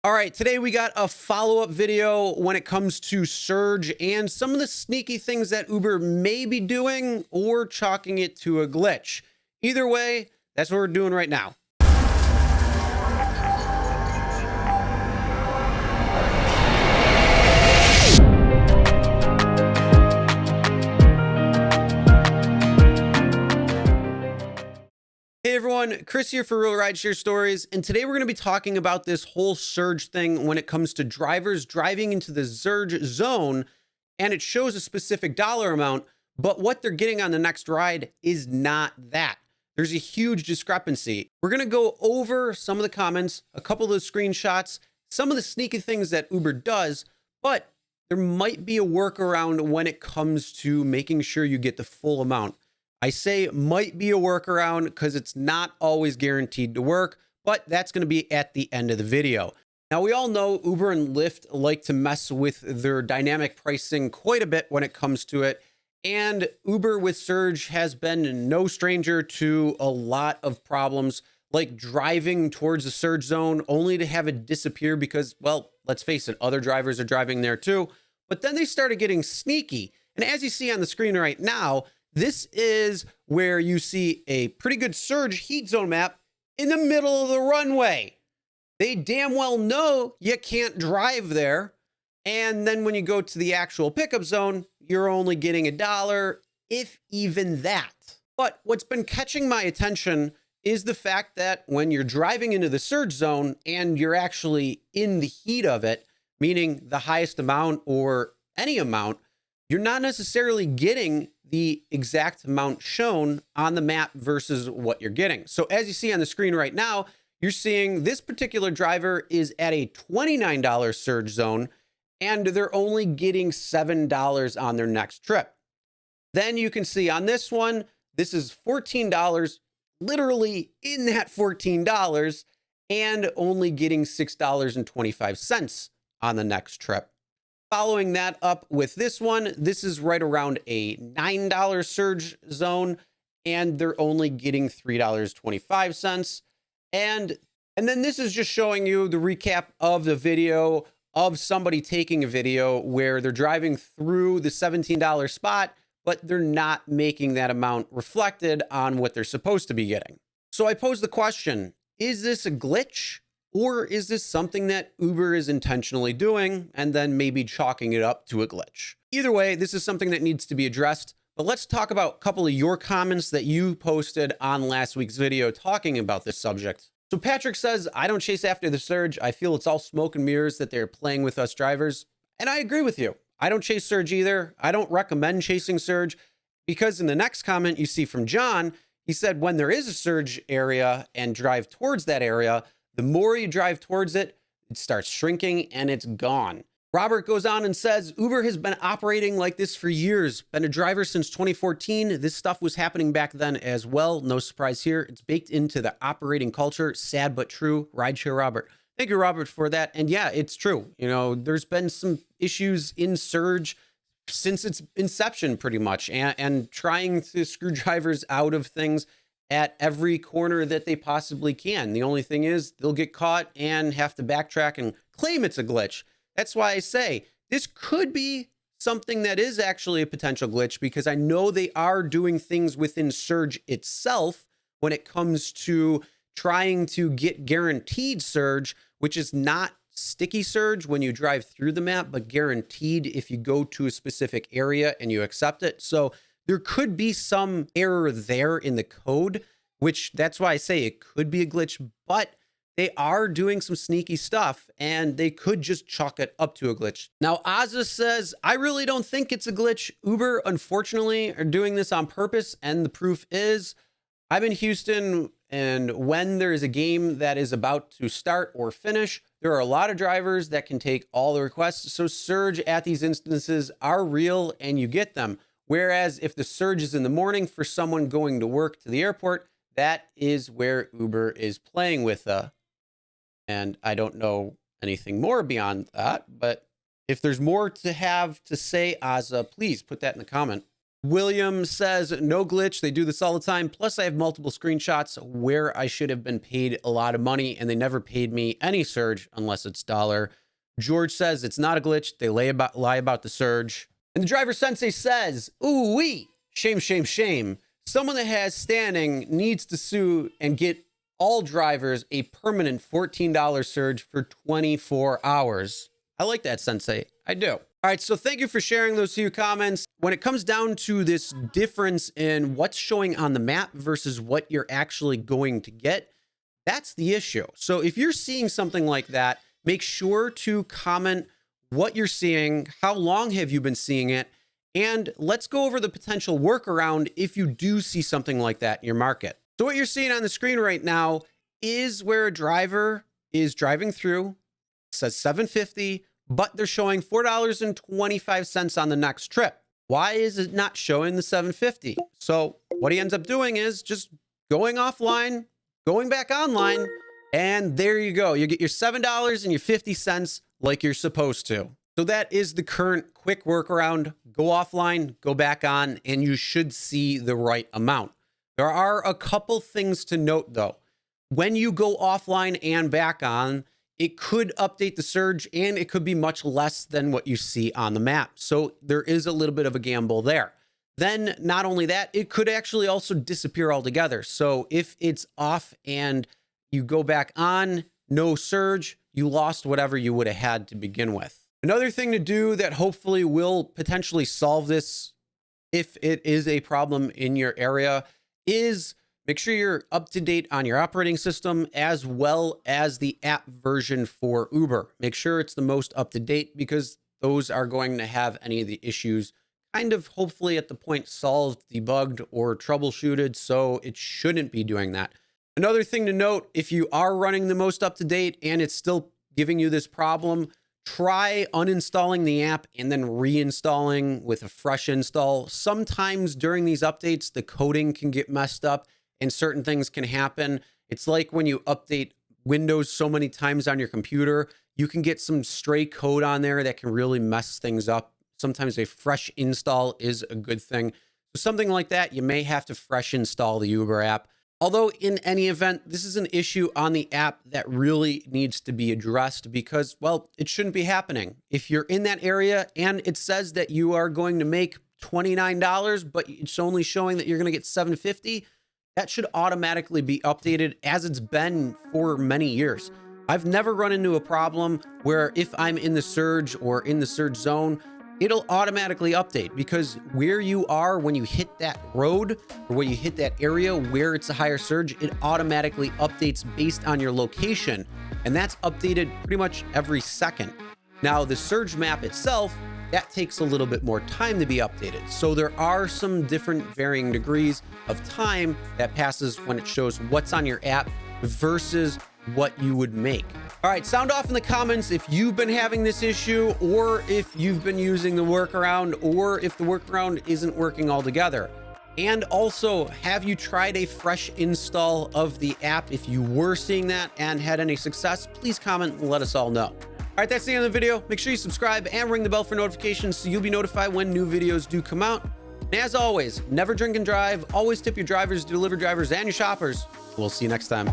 All right, today we got a follow-up video when it comes to surge and some of the sneaky things that Uber may be doing or chalking it to a glitch. Either way, that's what we're doing right now. Hey everyone, Chris here for Real Rideshare Stories, and today we're going to be talking about this whole surge thing when it comes to drivers driving into the surge zone, and it shows a specific dollar amount, but what they're getting on the next ride is not that. There's a huge discrepancy. We're going to go over some of the comments, a couple of the screenshots, some of the sneaky things that Uber does, but there might be a workaround when it comes to making sure you get the full amount. I say might be a workaround because it's not always guaranteed to work, but that's going to be at the end of the video. Now, we all know Uber and Lyft like to mess with their dynamic pricing quite a bit when it comes to it. And Uber with Surge has been no stranger to a lot of problems, like driving towards the surge zone only to have it disappear because, well, let's face it, other drivers are driving there too. But then they started getting sneaky. And as you see on the screen right now, this is where you see a pretty good surge heat zone map in the middle of the runway. They damn well know you can't drive there. And then when you go to the actual pickup zone, you're only getting $1, if even that. But what's been catching my attention is the fact that when you're driving into the surge zone and you're actually in the heat of it, meaning the highest amount or any amount, you're not necessarily getting the exact amount shown on the map versus what you're getting. So as you see on the screen right now, you're seeing this particular driver is at a $29 surge zone, and they're only getting $7 on their next trip. Then you can see on this one, this is $14, literally in that $14, and only getting $6.25 on the next trip. Following that up with this one, this is right around a $9 surge zone, and they're only getting $3.25. And then this is just showing you the recap of the video of somebody taking a video where they're driving through the $17 spot, but they're not making that amount reflected on what they're supposed to be getting. So I pose the question, is this a glitch? Or is this something that Uber is intentionally doing and then maybe chalking it up to a glitch? Either way, this is something that needs to be addressed. But let's talk about a couple of your comments that you posted on last week's video talking about this subject. So Patrick says, I don't chase after the surge. I feel it's all smoke and mirrors that they're playing with us drivers. And I agree with you. I don't chase surge either. I don't recommend chasing surge because in the next comment you see from John, he said when there is a surge area and drive towards that area, the more you drive towards it, it starts shrinking and it's gone. Robert goes on and says, Uber has been operating like this for years. Been a driver since 2014. This stuff was happening back then as well. No surprise here. It's baked into the operating culture. Sad but true. Rideshare Robert. Thank you, Robert, for that. And yeah, it's true. You know, there's been some issues in Surge since its inception pretty much, and trying to screw drivers out of things at every corner that they possibly can. The only thing is they'll get caught and have to backtrack and claim it's a glitch. That's why I say this could be something that is actually a potential glitch, because I know they are doing things within Surge itself when it comes to trying to get guaranteed surge, which is not sticky surge when you drive through the map, but guaranteed if you go to a specific area and you accept it. So there could be some error there in the code, which that's why I say it could be a glitch, but they are doing some sneaky stuff and they could just chalk it up to a glitch. Now, Azza says, I really don't think it's a glitch. Uber, unfortunately, are doing this on purpose. And the proof is I'm in Houston, and when there is a game that is about to start or finish, there are a lot of drivers that can take all the requests. So surge at these instances are real and you get them. Whereas if the surge is in the morning for someone going to work to the airport, that is where Uber is playing with. And I don't know anything more beyond that, but if there's more to have to say, Azza, please put that in the comment. William says, no glitch. They do this all the time. Plus, I have multiple screenshots where I should have been paid a lot of money and they never paid me any surge unless it's dollar. George says it's not a glitch. They lie about the surge. And the driver sensei says, ooh wee, shame, shame, shame. Someone that has standing needs to sue and get all drivers a permanent $14 surge for 24 hours. I like that, sensei. I do. All right, so thank you for sharing those few comments. When it comes down to this difference in what's showing on the map versus what you're actually going to get, that's the issue. So if you're seeing something like that, make sure to comment what you're seeing, how long have you been seeing it, and let's go over the potential workaround if you do see something like that in your market. So what you're seeing on the screen right now is where a driver is driving through, it says $7.50, but they're showing $4.25 on the next trip. Why is it not showing the $7.50? So what he ends up doing is just going offline, going back online, and there you go. You get your $7.50 like you're supposed to. So that is the current quick workaround. Go offline, go back on, and you should see the right amount. There are a couple things to note though. When you go offline and back on, it could update the surge and it could be much less than what you see on the map. So there is a little bit of a gamble there. Then not only that, it could actually also disappear altogether. So if it's off and you go back on, no surge, you lost whatever you would have had to begin with. Another thing to do that hopefully will potentially solve this, if it is a problem in your area, is make sure you're up to date on your operating system as well as the app version for Uber. Make sure it's the most up to date because those are going to have any of the issues kind of hopefully at the point solved, debugged, or troubleshooted. So it shouldn't be doing that. Another thing to note, if you are running the most up to date and it's still giving you this problem, try uninstalling the app and then reinstalling with a fresh install. Sometimes during these updates, the coding can get messed up and certain things can happen. It's like when you update Windows so many times on your computer, you can get some stray code on there that can really mess things up. Sometimes a fresh install is a good thing. So something like that, you may have to fresh install the Uber app. Although in any event, this is an issue on the app that really needs to be addressed because, well, it shouldn't be happening. If you're in that area and it says that you are going to make $29, but it's only showing that you're going to get $7.50, that should automatically be updated as it's been for many years. I've never run into a problem where if I'm in the surge or in the surge zone, it'll automatically update because where you are when you hit that road or when you hit that area where it's a higher surge, it automatically updates based on your location. And that's updated pretty much every second. Now the surge map itself, that takes a little bit more time to be updated. So there are some different varying degrees of time that passes when it shows what's on your app versus what you would make. All right, sound off in the comments if you've been having this issue or if you've been using the workaround or if the workaround isn't working altogether. And also, have you tried a fresh install of the app? If you were seeing that and had any success, please comment and let us all know. All right, that's the end of the video. Make sure you subscribe and ring the bell for notifications so you'll be notified when new videos do come out. And as always, never drink and drive. Always tip your drivers, delivery drivers, and your shoppers. We'll see you next time.